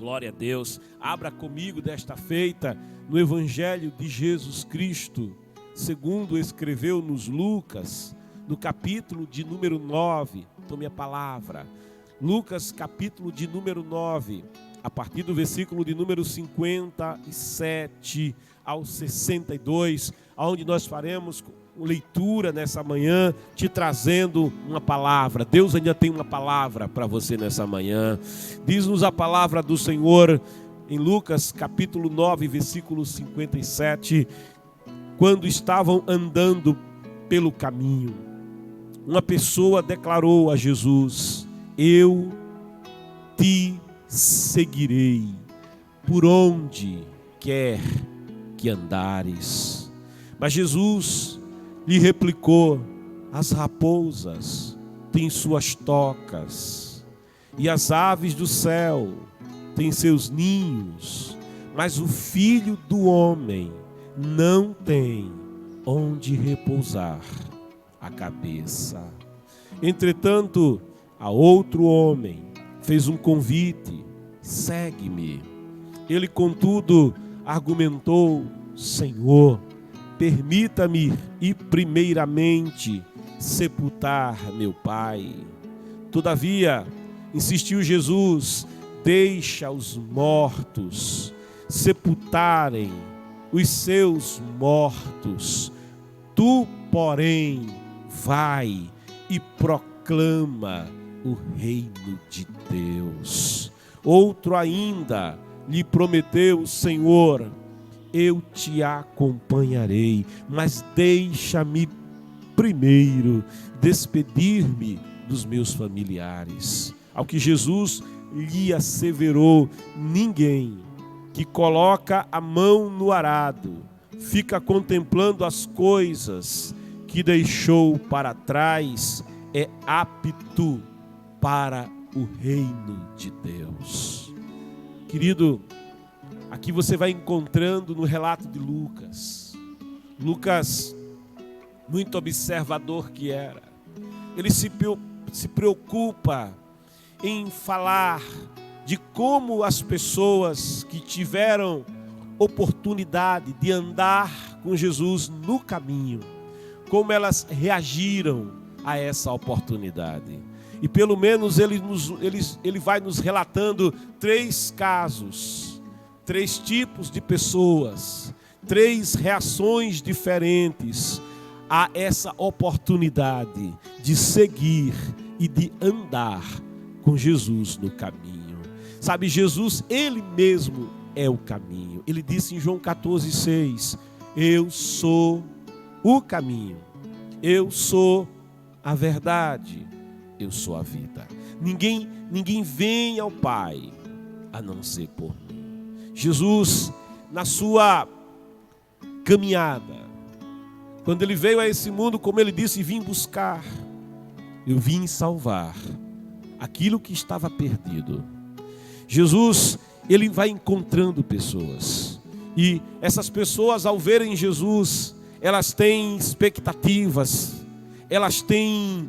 Glória a Deus. Abra comigo desta feita no Evangelho de Jesus Cristo, segundo escreveu-nos Lucas, no capítulo de número 9. Tome a palavra. Lucas, capítulo de número 9, a partir do versículo de número 57 ao 62, onde nós faremos leitura nessa manhã, te trazendo uma palavra. Deus ainda tem uma palavra para você nessa manhã. Diz-nos a palavra do Senhor em Lucas capítulo 9, versículo 57. Quando estavam andando pelo caminho, uma pessoa declarou a Jesus: eu te seguirei por onde quer que andares. Mas Jesus lhe replicou: as raposas têm suas tocas e as aves do céu têm seus ninhos, mas o Filho do Homem não tem onde repousar a cabeça. Entretanto, a outro homem fez um convite: segue-me. Ele, contudo, argumentou: Senhor, permita-me ir primeiramente sepultar meu pai. Todavia, insistiu Jesus: deixa os mortos sepultarem os seus mortos. Tu, porém, vai e proclama o reino de Deus. Outro ainda lhe prometeu o Senhor: eu te acompanharei, mas deixa-me primeiro despedir-me dos meus familiares. Ao que Jesus lhe asseverou: ninguém que coloca a mão no arado fica contemplando as coisas que deixou para trás é apto para o reino de Deus. Querido, aqui você vai encontrando no relato de Lucas, muito observador que era, ele se preocupa em falar de como as pessoas que tiveram oportunidade de andar com Jesus no caminho, como elas reagiram a essa oportunidade. E pelo menos ele vai nos relatando 3 casos, 3 tipos de pessoas, 3 reações diferentes a essa oportunidade de seguir e de andar com Jesus no caminho. Sabe, Jesus, Ele mesmo é o caminho. Ele disse em João 14,6, eu sou o caminho, eu sou a verdade, eu sou a vida. Ninguém vem ao Pai a não ser por mim. Jesus, na sua caminhada, quando Ele veio a esse mundo, como Ele disse, vim buscar, eu vim salvar aquilo que estava perdido. Jesus, Ele vai encontrando pessoas, e essas pessoas, ao verem Jesus, elas têm expectativas, elas têm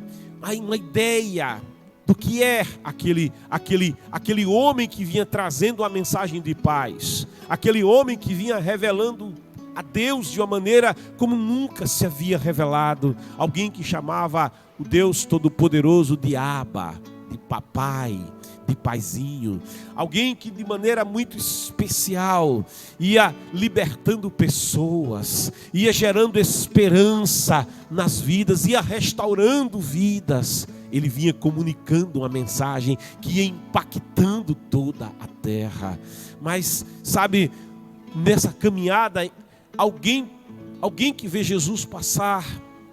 uma ideia do que é aquele homem que vinha trazendo a mensagem de paz, aquele homem que vinha revelando a Deus de uma maneira como nunca se havia revelado, alguém que chamava o Deus Todo-Poderoso de Abba, de papai, de paizinho, alguém que de maneira muito especial ia libertando pessoas, ia gerando esperança nas vidas, ia restaurando vidas. Ele vinha comunicando uma mensagem que ia impactando toda a terra. Mas, sabe, nessa caminhada, alguém que vê Jesus passar,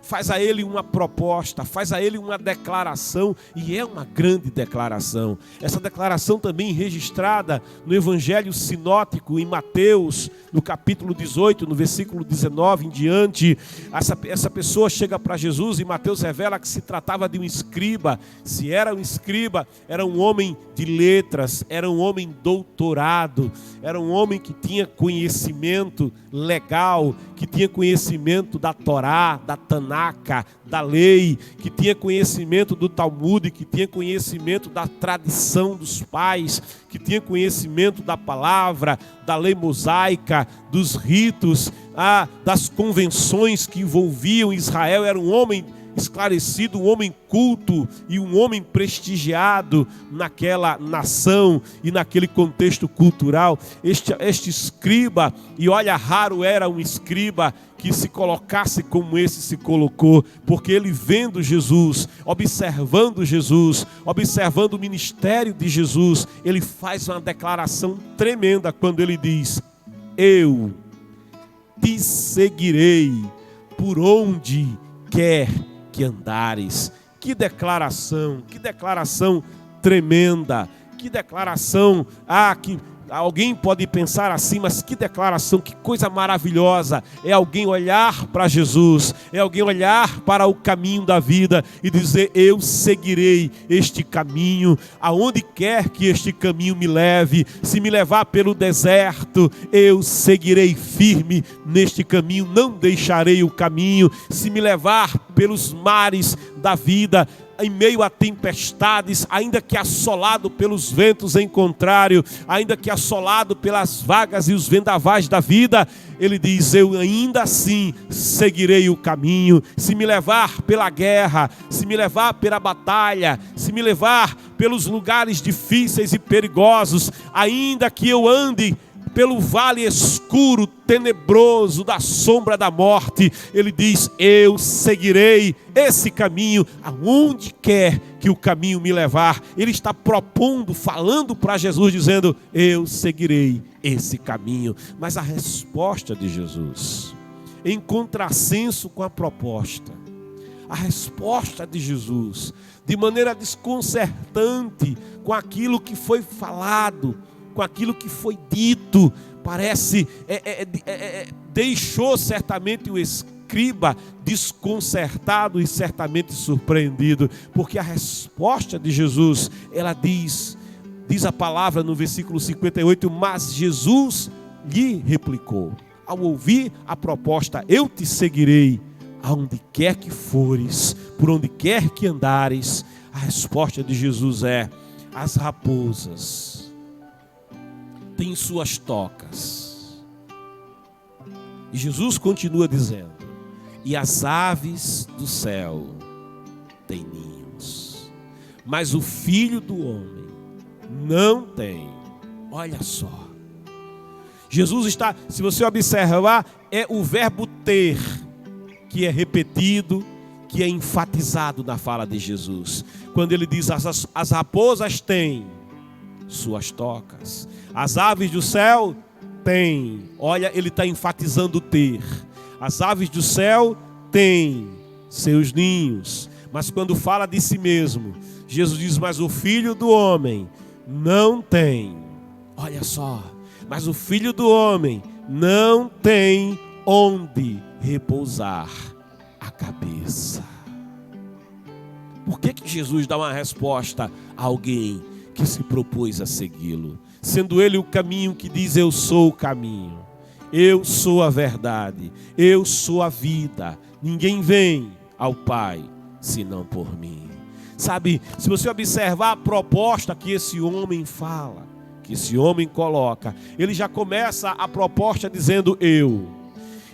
faz a ele uma proposta, faz a ele uma declaração, e é uma grande declaração. Essa declaração também registrada no Evangelho Sinótico, em Mateus, no capítulo 18, no versículo 19 em diante. Essa pessoa chega para Jesus e Mateus revela que se tratava de um escriba. Se era um escriba, era um homem de letras, era um homem doutorado, era um homem que tinha conhecimento legal, que tinha conhecimento da Torá, da Taná, Tanaca, da lei, que tinha conhecimento do Talmud, que tinha conhecimento da tradição dos pais, que tinha conhecimento da palavra, da lei mosaica, dos ritos, das convenções que envolviam Israel. Era um homem esclarecido, um homem culto e um homem prestigiado naquela nação e naquele contexto cultural. Este escriba, e olha, raro era um escriba que se colocasse como esse se colocou, porque ele vendo Jesus, observando o ministério de Jesus, ele faz uma declaração tremenda quando ele diz: eu te seguirei por onde quer que andares. Que declaração tremenda, que declaração, que alguém pode pensar assim, mas que declaração, que coisa maravilhosa, é alguém olhar para Jesus, é alguém olhar para o caminho da vida e dizer: eu seguirei este caminho, aonde quer que este caminho me leve. Se me levar pelo deserto, eu seguirei firme neste caminho, não deixarei o caminho. Se me levar pelos mares da vida, em meio a tempestades, ainda que assolado pelos ventos em contrário, ainda que assolado pelas vagas e os vendavais da vida, ele diz: eu ainda assim seguirei o caminho. Se me levar pela guerra, se me levar pela batalha, se me levar pelos lugares difíceis e perigosos, ainda que eu ande pelo vale escuro, tenebroso da sombra da morte, ele diz: eu seguirei esse caminho, aonde quer que o caminho me levar. Ele está propondo, falando para Jesus, dizendo: eu seguirei esse caminho. Mas a resposta de Jesus, em contrassenso com a proposta, a resposta de Jesus, de maneira desconcertante com aquilo que foi falado, com aquilo que foi dito, parece, deixou certamente o escriba desconcertado e certamente surpreendido, porque a resposta de Jesus, ela diz a palavra no versículo 58, mas Jesus lhe replicou, ao ouvir a proposta: eu te seguirei aonde quer que fores, por onde quer que andares. A resposta de Jesus é: as raposas têm suas tocas. E Jesus continua dizendo: e as aves do céu têm ninhos, mas o Filho do Homem não tem. Olha só, Jesus está, se você observar, é o verbo ter que é repetido, que é enfatizado na fala de Jesus. Quando ele diz: as raposas têm suas tocas, as aves do céu têm. Olha, ele está enfatizando o ter. As aves do céu têm seus ninhos. Mas quando fala de si mesmo, Jesus diz: mas o Filho do Homem não tem. Olha só, mas o Filho do Homem não tem onde repousar a cabeça. Por que Jesus dá uma resposta a alguém que se propôs a segui-lo, sendo ele o caminho que diz: eu sou o caminho, eu sou a verdade, eu sou a vida, ninguém vem ao Pai senão por mim? Sabe, se você observar a proposta que esse homem fala, que esse homem coloca, ele já começa a proposta dizendo: eu.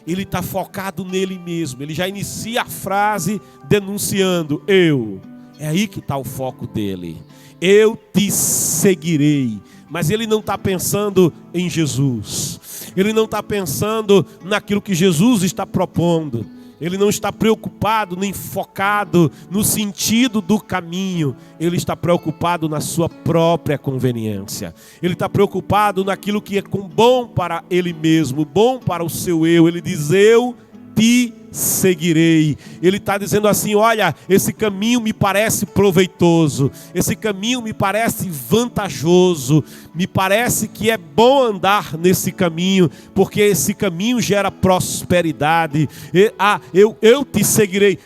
Ele está focado nele mesmo, ele já inicia a frase denunciando: eu. É aí que está o foco dele. Eu te seguirei. Mas ele não está pensando em Jesus. Ele não está pensando naquilo que Jesus está propondo. Ele não está preocupado nem focado no sentido do caminho. Ele está preocupado na sua própria conveniência. Ele está preocupado naquilo que é bom para ele mesmo, bom para o seu eu. Ele diz: eu te seguirei. Ele está dizendo assim: olha, esse caminho me parece proveitoso, esse caminho me parece vantajoso, me parece que é bom andar nesse caminho, porque esse caminho gera prosperidade. Eu te seguirei.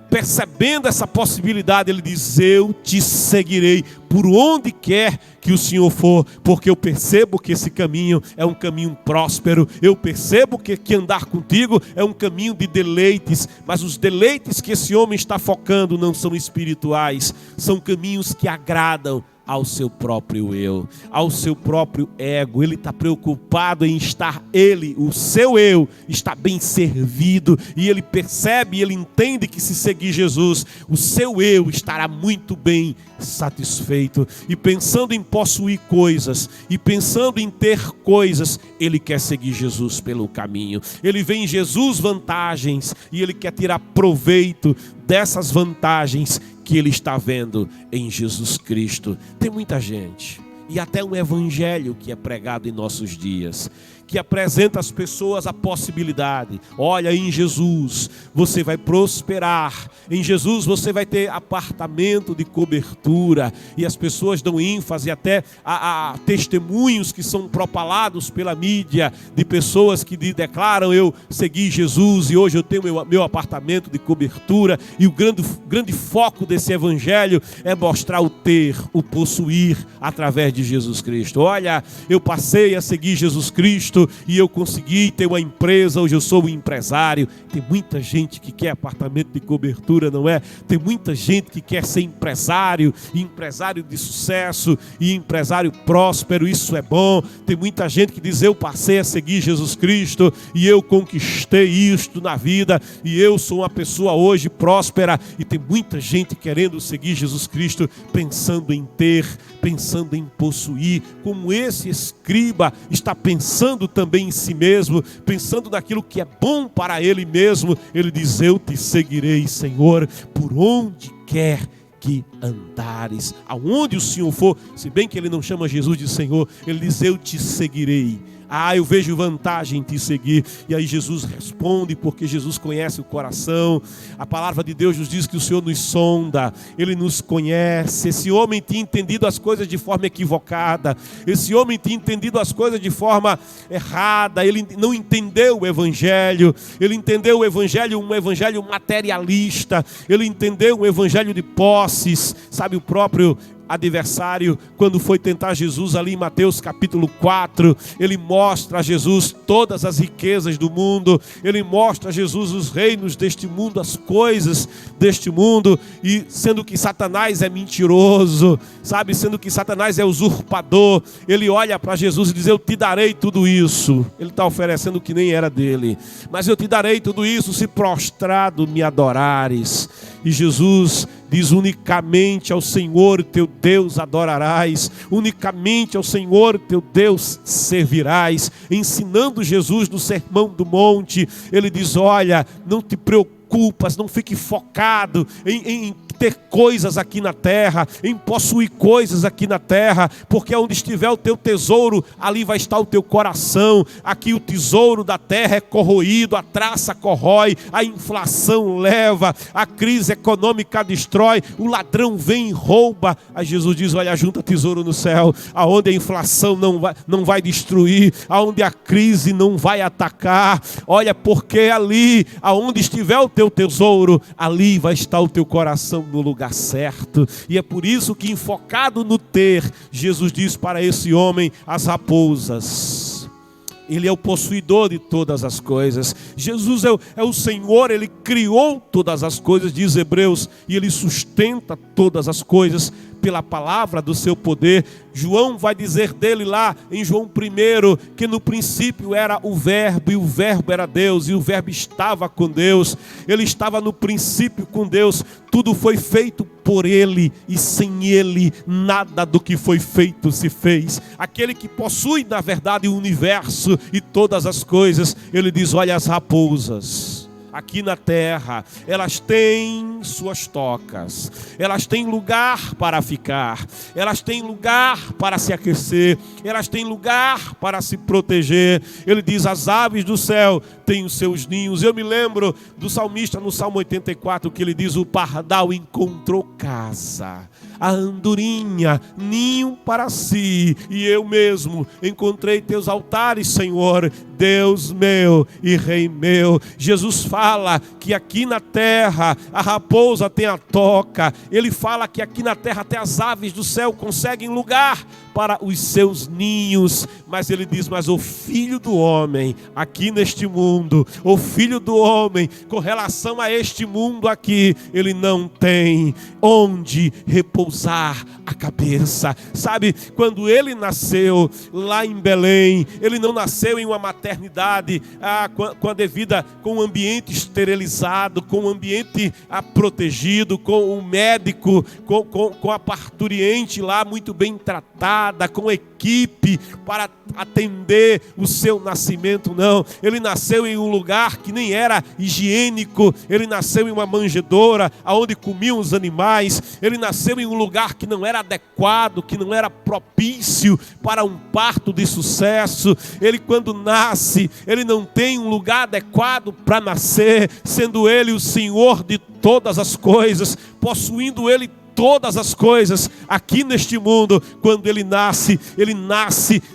Percebendo essa possibilidade, ele diz: eu te seguirei por onde quer que o Senhor for, porque eu percebo que esse caminho é um caminho próspero, eu percebo que andar contigo é um caminho de deleites, mas os deleites que esse homem está focando não são espirituais, são caminhos que agradam ao seu próprio eu, ao seu próprio ego. Ele está preocupado em estar o seu eu, está bem servido, e ele percebe, ele entende que se seguir Jesus, o seu eu estará muito bem satisfeito, e pensando em possuir coisas, e pensando em ter coisas, ele quer seguir Jesus pelo caminho. Ele vê em Jesus vantagens, e ele quer tirar proveito dessas vantagens que ele está vendo em Jesus Cristo. Tem muita gente, e até um evangelho que é pregado em nossos dias, que apresenta às pessoas a possibilidade: olha, em Jesus você vai prosperar, em Jesus você vai ter apartamento de cobertura, e as pessoas dão ênfase até a testemunhos que são propalados pela mídia, de pessoas que declaram: eu segui Jesus e hoje eu tenho meu apartamento de cobertura. E o grande foco desse evangelho é mostrar o ter, o possuir através de Jesus Cristo. Olha, eu passei a seguir Jesus Cristo e eu consegui ter uma empresa, hoje eu sou um empresário. Tem muita gente que quer apartamento de cobertura, não é? Tem muita gente que quer ser empresário, e empresário de sucesso, e empresário próspero, isso é bom. Tem muita gente que diz: eu passei a seguir Jesus Cristo e eu conquistei isto na vida, e eu sou uma pessoa hoje próspera. E tem muita gente querendo seguir Jesus Cristo, pensando em ter, pensando em possuir, como esse escriba está pensando também em si mesmo, pensando naquilo que é bom para ele mesmo. Ele diz: eu te seguirei, Senhor, por onde quer que andares. Aonde o Senhor for, se bem que ele não chama Jesus de Senhor, ele diz: eu te seguirei. Eu vejo vantagem em te seguir. E aí Jesus responde, porque Jesus conhece o coração. A palavra de Deus nos diz que o Senhor nos sonda, Ele nos conhece. Esse homem tinha entendido as coisas de forma equivocada, esse homem tinha entendido as coisas de forma errada. Ele não entendeu o Evangelho, ele entendeu o Evangelho, um Evangelho materialista, ele entendeu um Evangelho de posses. Sabe, o próprio adversário, quando foi tentar Jesus ali em Mateus capítulo 4, ele mostra a Jesus todas as riquezas do mundo, ele mostra a Jesus os reinos deste mundo, as coisas deste mundo, e sendo que Satanás é mentiroso, sabe, sendo que Satanás é usurpador, ele olha para Jesus e diz: eu te darei tudo isso. Ele está oferecendo o que nem era dele, mas eu te darei tudo isso se prostrado me adorares. E Jesus diz: unicamente ao Senhor teu Deus adorarás, unicamente ao Senhor teu Deus servirás. Ensinando Jesus no Sermão do Monte, ele diz: olha, não te preocupas, não fique focado em ter coisas aqui na terra, em possuir coisas aqui na terra, porque onde estiver o teu tesouro, ali vai estar o teu coração. Aqui o tesouro da terra é corroído, a traça corrói, a inflação leva, a crise econômica destrói, o ladrão vem e rouba. Aí Jesus diz: olha, junta tesouro no céu, aonde a inflação não vai destruir, aonde a crise não vai atacar. Olha, porque ali, aonde estiver o teu tesouro, ali vai estar o teu coração no lugar certo. E é por isso que, enfocado no ter, Jesus diz para esse homem: as raposas. Ele é o possuidor de todas as coisas. Jesus é o Senhor, Ele criou todas as coisas, diz Hebreus, e Ele sustenta todas as coisas pela palavra do seu poder. João vai dizer dele lá em João 1, que no princípio era o Verbo, e o Verbo era Deus, e o Verbo estava com Deus. Ele estava no princípio com Deus. Tudo foi feito por Ele, e sem Ele nada do que foi feito se fez. Aquele que possui na verdade o universo e todas as coisas. Ele diz: olha, as raposas aqui na terra, elas têm suas tocas, elas têm lugar para ficar, elas têm lugar para se aquecer, elas têm lugar para se proteger. Ele diz: as aves do céu têm os seus ninhos. Eu me lembro do salmista no Salmo 84, que ele diz: o pardal encontrou casa, a andorinha, ninho para si, e eu mesmo encontrei teus altares, Senhor, Deus meu e Rei meu. Jesus fala que aqui na terra a raposa tem a toca. Ele fala que aqui na terra até as aves do céu conseguem lugar para os seus ninhos, mas ele diz, mas o Filho do Homem aqui neste mundo, o Filho do Homem com relação a este mundo aqui, ele não tem onde repousar a cabeça. Sabe, quando ele nasceu lá em Belém, ele não nasceu em uma maternidade com um ambiente esterilizado, com um ambiente protegido, com um médico, com a parturiente lá muito bem tratada, com equipe para atender o seu nascimento. Não, ele nasceu em um lugar que nem era higiênico. Ele nasceu em uma manjedoura onde comiam os animais. Ele nasceu em um lugar que não era adequado, que não era propício para um parto de sucesso. Ele, quando nasce, ele não tem um lugar adequado para nascer, sendo ele o Senhor de todas as coisas, possuindo ele todas as coisas aqui neste mundo. Quando ele nasce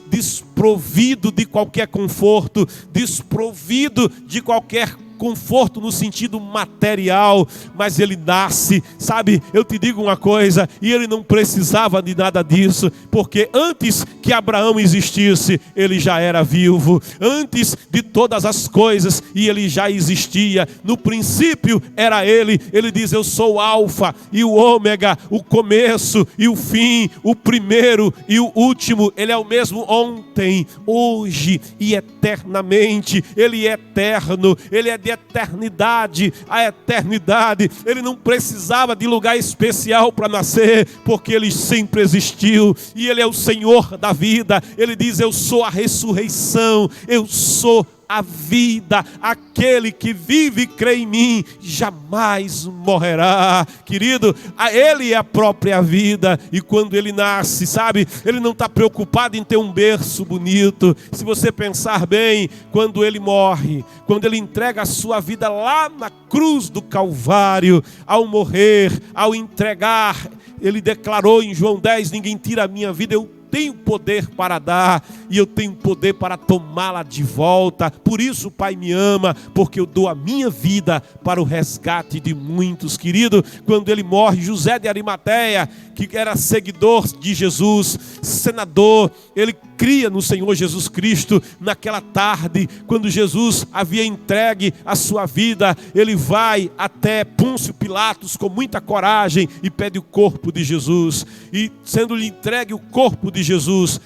desprovido de qualquer conforto, desprovido de qualquer conforto no sentido material, mas ele nasce, sabe, eu te digo uma coisa, e ele não precisava de nada disso, porque antes que Abraão existisse, ele já era vivo, antes de todas as coisas, e ele já existia, no princípio era ele diz, eu sou o alfa e o ômega, o começo e o fim, o primeiro e o último. Ele é o mesmo ontem, hoje e eternamente. Ele é eterno, ele é de eternidade a eternidade. Ele não precisava de lugar especial para nascer, porque ele sempre existiu, e ele é o Senhor da vida. Ele diz, eu sou a ressurreição, eu sou a vida, aquele que vive e crê em mim jamais morrerá. Querido, ele é a própria vida, e quando ele nasce, sabe, ele não está preocupado em ter um berço bonito. Se você pensar bem, quando ele morre, quando ele entrega a sua vida lá na cruz do Calvário, ao morrer, ao entregar, ele declarou em João 10, ninguém tira a minha vida, eu tenho poder para dar, e eu tenho poder para tomá-la de volta. Por isso o Pai me ama, porque eu dou a minha vida para o resgate de muitos. Querido, quando ele morre, José de Arimateia, que era seguidor de Jesus, senador, ele cria no Senhor Jesus Cristo. Naquela tarde, quando Jesus havia entregue a sua vida, ele vai até Pôncio Pilatos com muita coragem e pede o corpo de Jesus. E sendo-lhe entregue o corpo de Jesus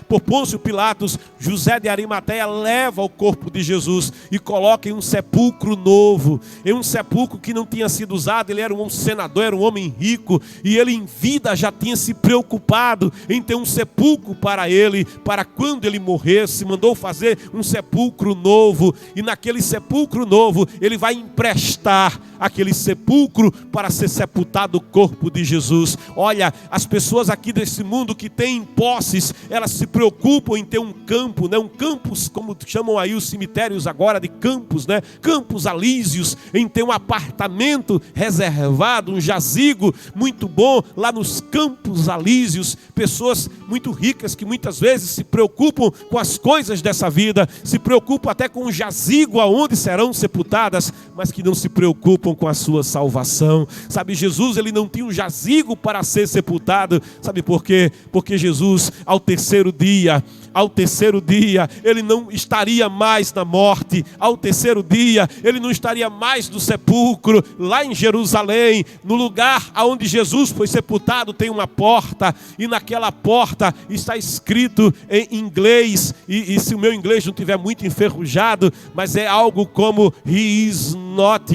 por Pôncio Pilatos, José de Arimateia leva o corpo de Jesus e coloca em um sepulcro novo, em um sepulcro que não tinha sido usado. Ele era um senador, era um homem rico, e ele em vida já tinha se preocupado em ter um sepulcro para ele, para quando ele morresse, mandou fazer um sepulcro novo, e naquele sepulcro novo ele vai emprestar aquele sepulcro para ser sepultado o corpo de Jesus. Olha, as pessoas aqui desse mundo que têm posses, elas se preocupam em ter um campo, né? Um campus, como chamam aí os cemitérios agora de campos, né? Campos alísios, em ter um apartamento reservado, um jazigo muito bom lá nos campos alísios. Pessoas muito ricas que muitas vezes se preocupam com as coisas dessa vida, se preocupam até com o jazigo aonde serão sepultadas, mas que não se preocupam com a sua salvação. Sabe, Jesus, ele não tinha um jazigo para ser sepultado. Sabe por quê? Porque Jesus, ao terceiro dia, ele não estaria mais na morte. Ao terceiro dia, ele não estaria mais no sepulcro. Lá em Jerusalém, no lugar onde Jesus foi sepultado, tem uma porta, e naquela porta está escrito em inglês, e se o meu inglês não estiver muito enferrujado, mas é algo como He is not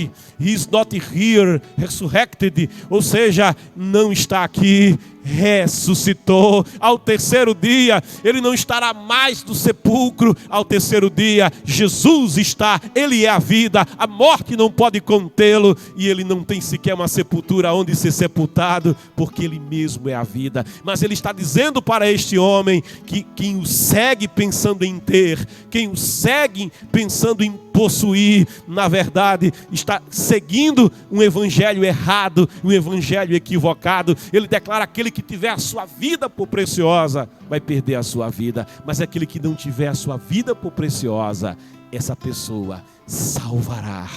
here, resurrected, ou seja, não está aqui, ressuscitou. Ao terceiro dia, ele não estará mais no sepulcro. Ao terceiro dia, Jesus está, ele é a vida, a morte não pode contê-lo, e ele não tem sequer uma sepultura onde ser sepultado, porque ele mesmo é a vida. Mas ele está dizendo para este homem que quem o segue pensando em ter, quem o segue pensando em possuir, na verdade está seguindo um evangelho errado, um evangelho equivocado. Ele declara: aquele que tiver a sua vida por preciosa vai perder a sua vida, mas aquele que não tiver a sua vida por preciosa, essa pessoa salvará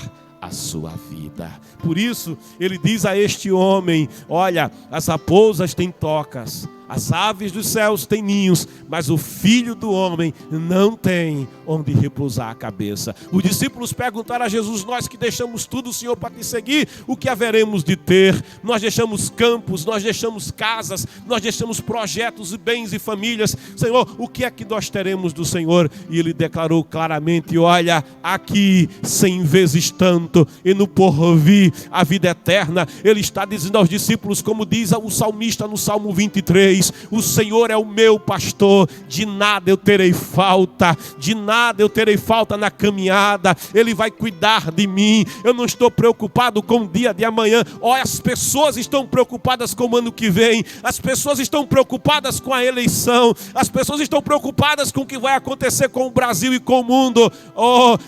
a sua vida. Por isso ele diz a este homem: olha, as raposas têm tocas, as aves dos céus têm ninhos, mas o Filho do Homem não tem onde repousar a cabeça. Os discípulos perguntaram a Jesus: nós que deixamos tudo, Senhor, para te seguir, o que haveremos de ter? Nós deixamos campos, nós deixamos casas, nós deixamos projetos e bens e famílias. Senhor, o que é que nós teremos do Senhor? E ele declarou claramente: olha, aqui 100 vezes tanto, e no porvir a vida eterna. Ele está dizendo aos discípulos, como diz o salmista no Salmo 23, o Senhor é o meu pastor, de nada eu terei falta, de nada eu terei falta na caminhada. Ele vai cuidar de mim. Eu não estou preocupado com o dia de amanhã. As pessoas estão preocupadas com o ano que vem, as pessoas estão preocupadas com a eleição, as pessoas estão preocupadas com o que vai acontecer com o Brasil e com o mundo.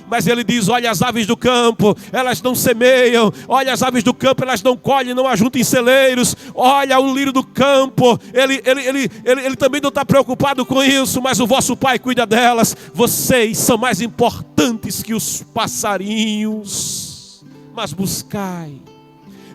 Mas ele diz: olha, as aves do campo, elas não semeiam, olha, as aves do campo, elas não colhem, não ajuntam em celeiros. Olha, o lírio do campo, ele também não está preocupado com isso, mas o vosso Pai cuida delas. Vocês são mais importantes que os passarinhos. Mas buscai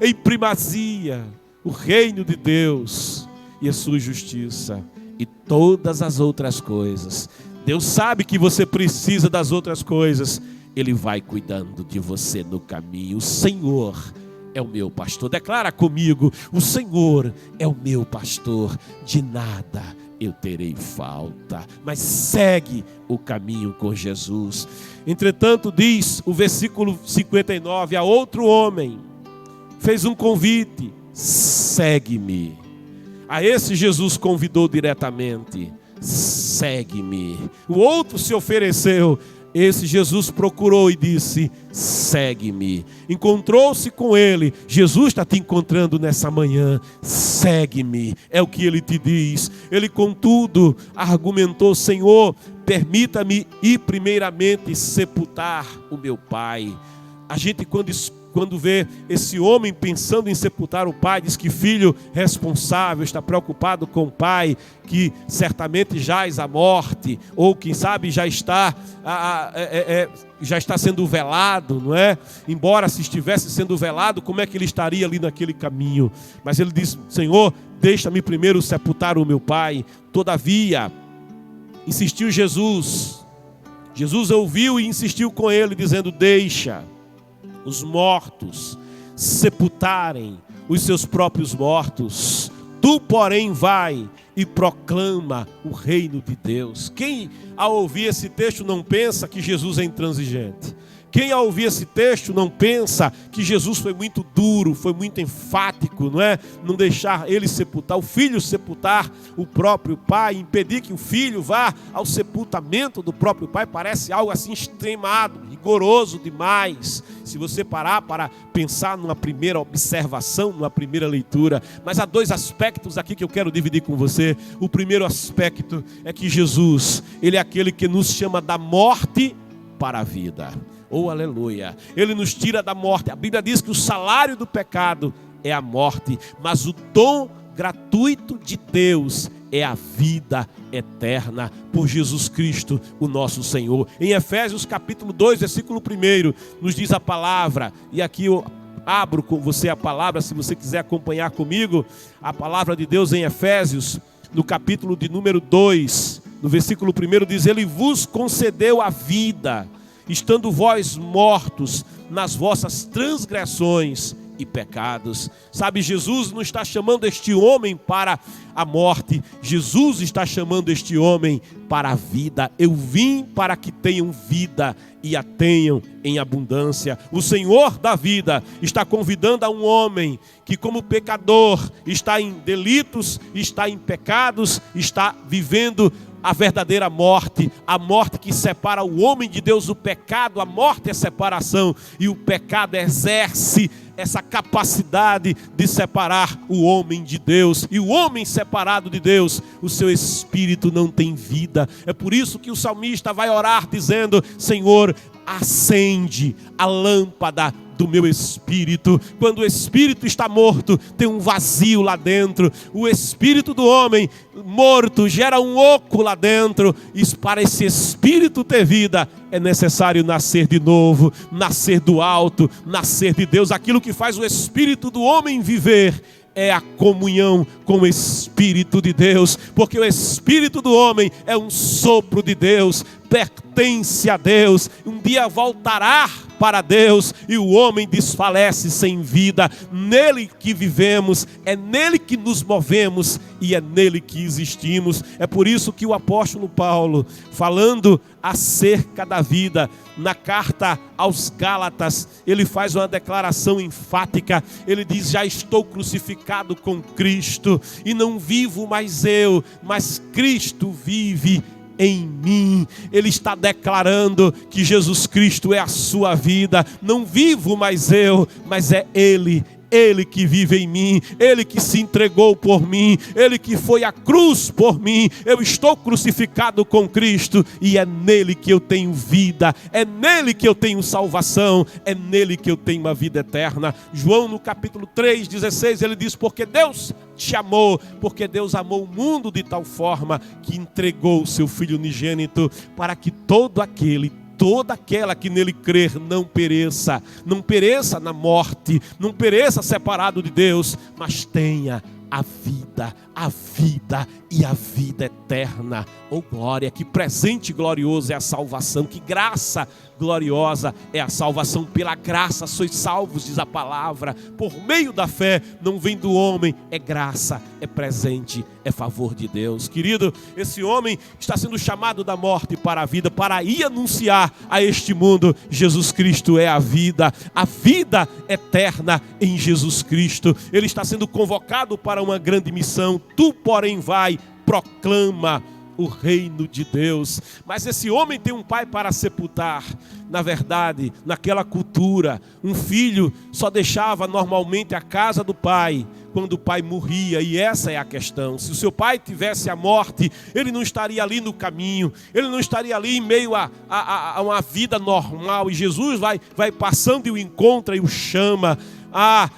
em primazia o reino de Deus e a sua justiça, e todas as outras coisas. Deus sabe que você precisa das outras coisas. Ele vai cuidando de você no caminho. O Senhor é o meu pastor. Declara comigo: o Senhor é o meu pastor, de nada eu terei falta. Mas segue o caminho com Jesus. Entretanto, diz o versículo 59, a outro homem fez um convite: segue-me. A esse Jesus convidou diretamente: segue-me. O outro se ofereceu. Esse Jesus procurou e disse: segue-me. Encontrou-se com ele. Jesus está te encontrando nessa manhã. Segue-me, é o que ele te diz. Ele, contudo, argumentou: Senhor, permita-me ir primeiramente sepultar o meu pai. A gente, quando vê esse homem pensando em sepultar o pai, diz que filho responsável, está preocupado com o pai, que certamente jaz a morte, ou quem sabe já está sendo velado, não é? Embora se estivesse sendo velado, como é que ele estaria ali naquele caminho? Mas ele diz: Senhor, deixa-me primeiro sepultar o meu pai. Todavia, insistiu Jesus. Jesus ouviu e insistiu com ele, dizendo: deixa os mortos sepultarem os seus próprios mortos. Tu, porém, vai e proclama o reino de Deus. Quem, ao ouvir esse texto, não pensa que Jesus é intransigente? Quem, ao ouvir esse texto, não pensa que Jesus foi muito duro, foi muito enfático, não é? Não deixar ele sepultar, o filho sepultar o próprio pai, impedir que o filho vá ao sepultamento do próprio pai, parece algo assim extremado, rigoroso demais, se você parar para pensar numa primeira observação, numa primeira leitura. Mas há dois aspectos aqui que eu quero dividir com você. O primeiro aspecto é que Jesus, ele é aquele que nos chama da morte para a vida. Oh, aleluia! Ele nos tira da morte. A Bíblia diz que o salário do pecado é a morte, mas o dom gratuito de Deus é a vida eterna por Jesus Cristo, o nosso Senhor. Em Efésios capítulo 2, versículo 1, nos diz a palavra, e aqui eu abro com você a palavra, se você quiser acompanhar comigo, a palavra de Deus em Efésios, no capítulo de número 2, no versículo 1, diz: Ele vos concedeu a vida, estando vós mortos nas vossas transgressões e pecados. Sabe, Jesus não está chamando este homem para a morte, Jesus está chamando este homem para a vida. Eu vim para que tenham vida e a tenham em abundância. O Senhor da vida está convidando a um homem que, como pecador, está em delitos, está em pecados, está vivendo a verdadeira morte, a morte que separa o homem de Deus. O pecado, a morte é separação, e o pecado exerce essa capacidade de separar o homem de Deus, e o homem separado de Deus, o seu espírito não tem vida. É por isso que o salmista vai orar dizendo: Senhor, acende a lâmpada do meu espírito. Quando o espírito está morto, tem um vazio lá dentro. O espírito do homem morto gera um oco lá dentro. E para esse espírito ter vida, é necessário nascer de novo, nascer do alto, nascer de Deus. Aquilo que faz o espírito do homem viver é a comunhão com o Espírito de Deus, porque o Espírito do homem é um sopro de Deus, pertence a Deus, um dia voltará para Deus e o homem desfalece sem vida. Nele que vivemos, é nele que nos movemos e é nele que existimos. É por isso que o apóstolo Paulo, falando acerca da vida, na carta aos Gálatas, ele faz uma declaração enfática. Ele diz: já estou crucificado com Cristo, e não vivo mais eu, mas Cristo vive em mim. Ele está declarando que Jesus Cristo é a sua vida. Não vivo mais eu, mas é Ele que vive em mim, Ele que se entregou por mim, Ele que foi à cruz por mim. Eu estou crucificado com Cristo e é nele que eu tenho vida, é nele que eu tenho salvação, é nele que eu tenho uma vida eterna. João no capítulo 3:16, ele diz: porque Deus te amou, porque Deus amou o mundo de tal forma que entregou o seu Filho unigênito, para que toda aquela que nele crer não pereça na morte, não pereça separado de Deus, mas tenha a vida e a vida eterna. Oh glória, que presente glorioso é a salvação, que graça gloriosa é a salvação. Pela graça sois salvos, diz a palavra, por meio da fé. Não vem do homem, é graça, é presente, é favor de Deus. Querido, esse homem está sendo chamado da morte para a vida, para ir anunciar a este mundo: Jesus Cristo é a vida eterna em Jesus Cristo. Ele está sendo convocado para uma grande missão. Tu, porém, vai, proclama o reino de Deus. Mas esse homem tem um pai para sepultar. Na verdade, naquela cultura, um filho só deixava normalmente a casa do pai quando o pai morria, e essa é a questão. Se o seu pai tivesse a morte, ele não estaria ali no caminho, ele não estaria ali em meio a uma vida normal, e Jesus vai passando e o encontra e o chama.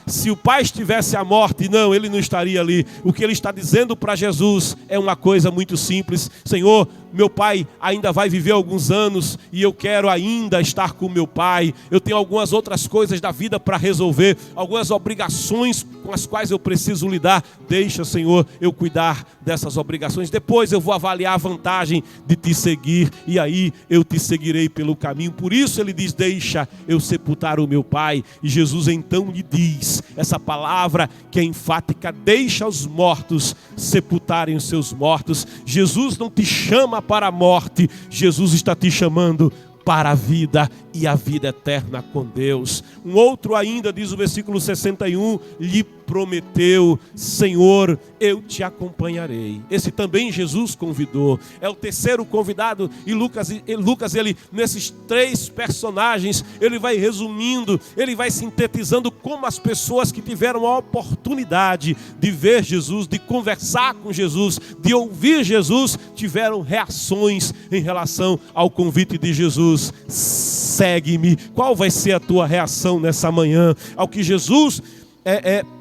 Se o pai estivesse à morte, não, ele não estaria ali. O que ele está dizendo para Jesus é uma coisa muito simples: Senhor, meu pai ainda vai viver alguns anos e eu quero ainda estar com meu pai. Eu tenho algumas outras coisas da vida para resolver, algumas obrigações com as quais eu preciso lidar. Deixa, Senhor, eu cuidar dessas obrigações. Depois eu vou avaliar a vantagem de te seguir e aí eu te seguirei pelo caminho. Por isso ele diz: deixa eu sepultar o meu pai. E Jesus então lhe diz essa palavra que é enfática: deixa os mortos sepultarem os seus mortos. Jesus não te chama para a morte, Jesus está te chamando para a vida e a vida eterna com Deus. Um outro ainda, diz o versículo 61, lhe prometeu: Senhor, eu te acompanharei. Esse também Jesus convidou. É o terceiro convidado. E Lucas, ele, nesses três personagens, ele vai resumindo, ele vai sintetizando como as pessoas que tiveram a oportunidade de ver Jesus, de conversar com Jesus, de ouvir Jesus, tiveram reações em relação ao convite de Jesus: segue-me. Qual vai ser a tua reação nessa manhã ao que Jesus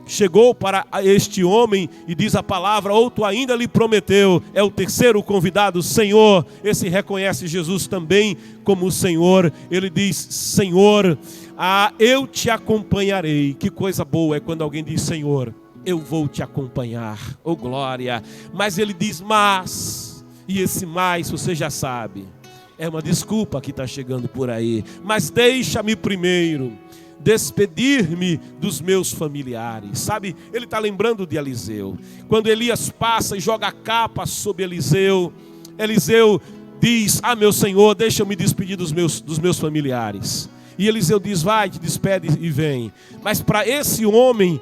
chegou para este homem? E diz a palavra: outro ainda lhe prometeu. É o terceiro convidado, Senhor. Esse reconhece Jesus também como o Senhor. Ele diz: Senhor, eu te acompanharei. Que coisa boa é quando alguém diz: Senhor, eu vou te acompanhar. Oh glória. Mas ele diz: mas, e esse mais você já sabe, é uma desculpa que está chegando por aí. Mas deixa-me primeiro despedir-me dos meus familiares. Sabe, ele está lembrando de Eliseu. Quando Elias passa e joga a capa sobre Eliseu, Eliseu diz: meu Senhor, deixa eu me despedir dos meus familiares. E Eliseu diz: vai, te despede e vem. Mas para esse homem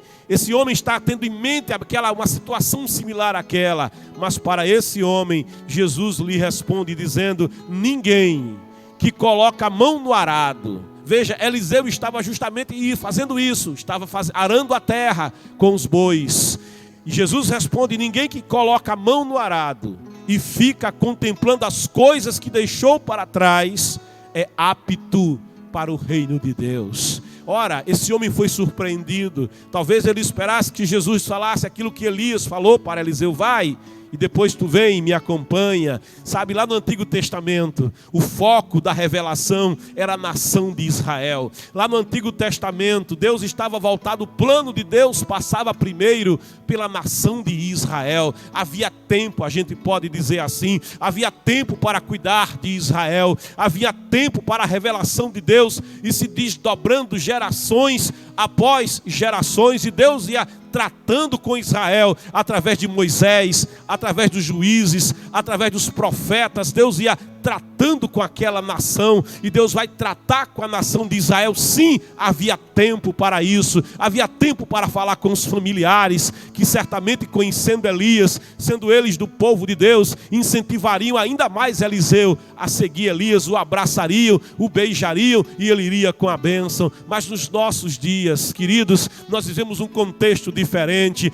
está tendo em mente uma situação similar àquela. Mas para esse homem, Jesus lhe responde dizendo: ninguém que coloca a mão no arado. Veja, Eliseu estava justamente fazendo isso, estava arando a terra com os bois. E Jesus responde: ninguém que coloca a mão no arado e fica contemplando as coisas que deixou para trás é apto para o reino de Deus. Ora, esse homem foi surpreendido. Talvez ele esperasse que Jesus falasse aquilo que Elias falou para Eliseu: vai, e depois tu vem e me acompanha. Sabe, lá no Antigo Testamento, o foco da revelação era a nação de Israel. Lá no Antigo Testamento, Deus estava voltado, o plano de Deus passava primeiro pela nação de Israel. Havia tempo, a gente pode dizer assim, havia tempo para cuidar de Israel, havia tempo para a revelação de Deus e se desdobrando gerações após gerações, e Deus ia tratando com Israel através de Moisés, através dos juízes, através dos profetas. Deus ia tratando com aquela nação, e Deus vai tratar com a nação de Israel. Sim, havia tempo para isso, havia tempo para falar com os familiares, que certamente, conhecendo Elias, sendo eles do povo de Deus, incentivariam ainda mais Eliseu a seguir Elias, o abraçariam, o beijariam, e ele iria com a bênção. Mas nos nossos dias, queridos, nós vivemos um contexto diferente.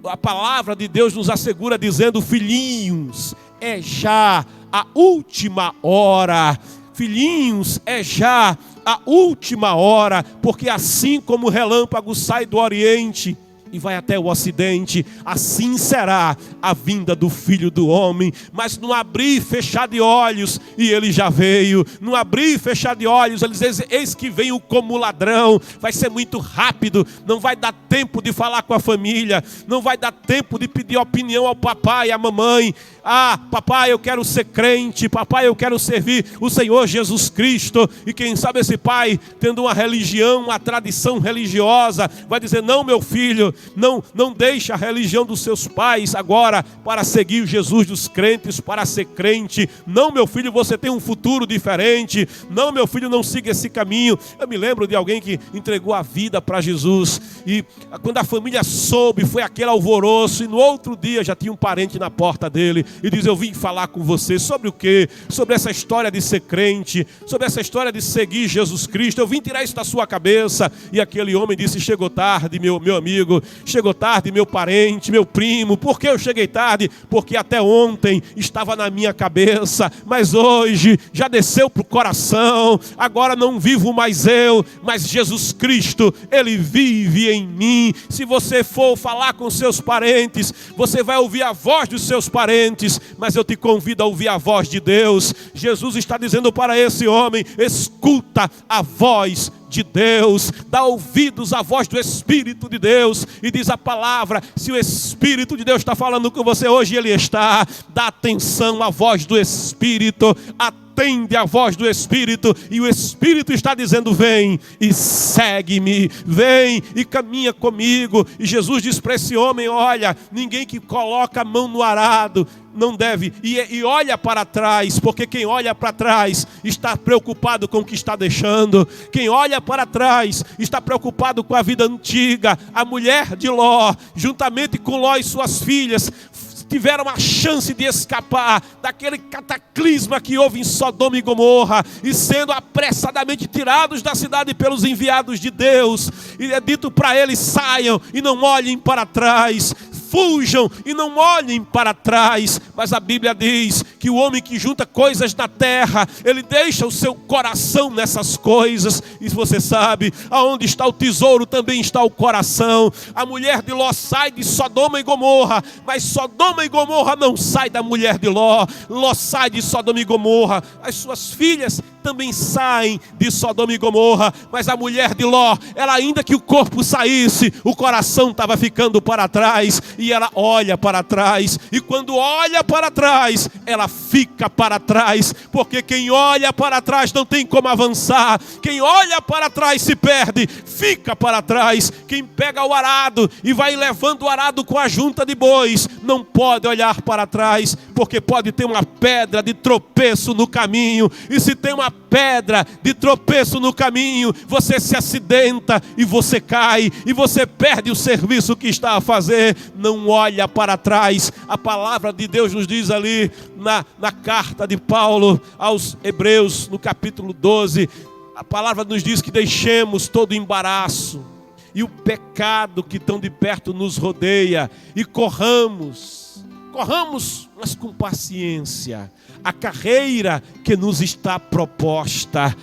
A palavra de Deus nos assegura dizendo: filhinhos, é já a última hora. Filhinhos, é já a última hora, porque assim como o relâmpago sai do Oriente e vai até o Ocidente, assim será a vinda do Filho do Homem. Mas não abrir e fechar de olhos, e ele já veio. Não abrir e fechar de olhos, ele diz: eis que venho como ladrão. Vai ser muito rápido, não vai dar tempo de falar com a família, não vai dar tempo de pedir opinião ao papai e à mamãe. Ah, papai, eu quero ser crente, papai, eu quero servir o Senhor Jesus Cristo. E quem sabe esse pai, tendo uma religião, uma tradição religiosa, vai dizer: não, meu filho, não deixe a religião dos seus pais agora para seguir o Jesus dos crentes, para ser crente. Não, meu filho, você tem um futuro diferente. Não, meu filho, não siga esse caminho. Eu me lembro de alguém que entregou a vida para Jesus, e quando a família soube, foi aquele alvoroço, e no outro dia já tinha um parente na porta dele e diz: eu vim falar com você sobre o quê? Sobre essa história de ser crente, sobre essa história de seguir Jesus Cristo. Eu vim tirar isso da sua cabeça. E aquele homem disse: chegou tarde, meu amigo, chegou tarde, meu parente, meu primo. Por que eu cheguei tarde? Porque até ontem estava na minha cabeça, mas hoje já desceu para o coração. Agora não vivo mais eu, mas Jesus Cristo, Ele vive em mim. Se você for falar com seus parentes, você vai ouvir a voz dos seus parentes, mas eu te convido a ouvir a voz de Deus. Jesus está dizendo para esse homem: escuta a voz de Deus, dá ouvidos à voz do Espírito de Deus. E diz a palavra: se o Espírito de Deus está falando com você hoje, Ele está. Dá atenção à voz do Espírito, atende a voz do Espírito, e o Espírito está dizendo: vem e segue-me, vem e caminha comigo. E Jesus diz para esse homem: olha, ninguém que coloca a mão no arado não deve, e olha para trás, porque quem olha para trás está preocupado com o que está deixando. Quem olha para trás está preocupado com a vida antiga. A mulher de Ló, juntamente com Ló e suas filhas, tiveram a chance de escapar daquele cataclisma que houve em Sodoma e Gomorra, e sendo apressadamente tirados da cidade pelos enviados de Deus. E é dito para eles: saiam e não olhem para trás, fujam e não olhem para trás. Mas a Bíblia diz que o homem que junta coisas na terra, ele deixa o seu coração nessas coisas. E você sabe, aonde está o tesouro, também está o coração. A mulher de Ló sai de Sodoma e Gomorra, mas Sodoma e Gomorra não sai da mulher de Ló. Ló sai de Sodoma e Gomorra. As suas filhas também saem de Sodoma e Gomorra, mas a mulher de Ló, ela, ainda que o corpo saísse, o coração estava ficando para trás. E ela olha para trás, e quando olha para trás, ela fica para trás, porque quem olha para trás não tem como avançar. Quem olha para trás se perde, fica para trás. Quem pega o arado e vai levando o arado com a junta de bois, não pode olhar para trás, porque pode ter uma pedra de tropeço no caminho, e se tem uma pedra de tropeço no caminho, você se acidenta e você cai, e você perde o serviço que está a fazer. Não olha para trás. A palavra de Deus nos diz ali na carta de Paulo aos Hebreus, no capítulo 12, a palavra nos diz que deixemos todo embaraço e o pecado que tão de perto nos rodeia, e corramos corramos, mas com paciência, a carreira que nos está proposta.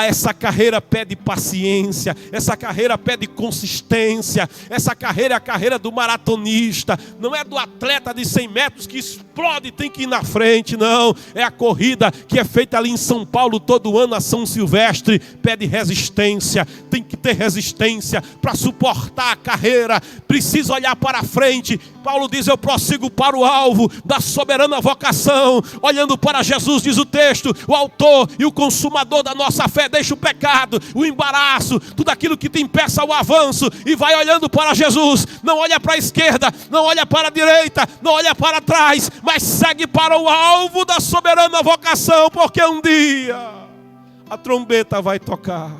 Essa carreira pede paciência, essa carreira pede consistência, essa carreira é a carreira do maratonista, não é do atleta de 100 metros que explode e tem que ir na frente, não. É a corrida que é feita ali em São Paulo todo ano, a São Silvestre, pede resistência, tem que ter resistência para suportar a carreira, precisa olhar para frente. Paulo diz: eu prossigo para o alvo da soberana vocação, olhando para Jesus, diz o texto, o autor e o consumador da nossa fé. Deixa o pecado, o embaraço, tudo aquilo que te impeça o avanço e vai olhando para Jesus. Não olha para a esquerda, não olha para a direita, não olha para trás, mas segue para o alvo da soberana vocação, porque um dia a trombeta vai tocar.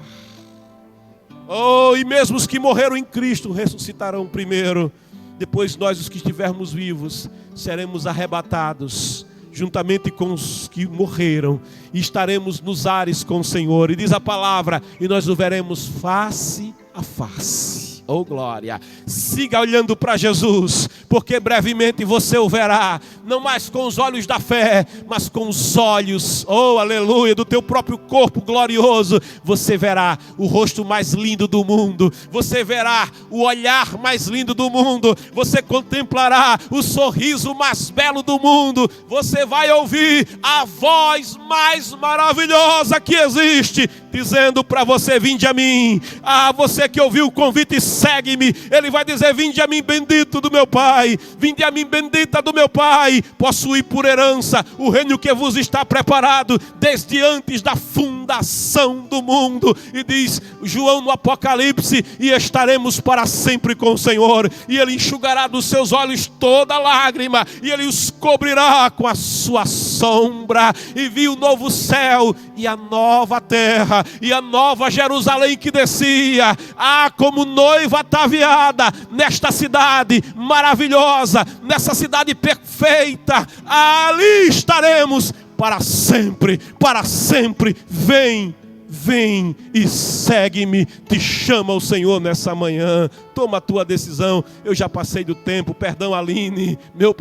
Oh, e mesmo os que morreram em Cristo ressuscitarão primeiro. Depois nós, os que estivermos vivos, seremos arrebatados juntamente com os que morreram, e estaremos nos ares com o Senhor. E diz a palavra, e nós o veremos face a face. Oh glória, siga olhando para Jesus, porque brevemente você o verá, não mais com os olhos da fé, mas com os olhos, oh aleluia, do teu próprio corpo glorioso. Você verá o rosto mais lindo do mundo, você verá o olhar mais lindo do mundo, você contemplará o sorriso mais belo do mundo, você vai ouvir a voz mais maravilhosa que existe, dizendo para você: vinde a mim. Você que ouviu o convite, segue-me. Ele vai dizer: vinde a mim, bendito do meu Pai, vinde a mim, bendita do meu Pai, possuí por herança o reino que vos está preparado desde antes da fundação do mundo. E diz João no Apocalipse: e estaremos para sempre com o Senhor, e Ele enxugará dos seus olhos toda lágrima, e Ele os cobrirá com a sua sombra. E vi o novo céu e a nova terra, e a nova Jerusalém que descia, como noiva ataviada, nesta cidade maravilhosa, nessa cidade perfeita. Ali estaremos para sempre, para sempre. Vem, vem e segue-me, te chama o Senhor nessa manhã. Toma a tua decisão. Eu já passei do tempo, perdão Aline, meu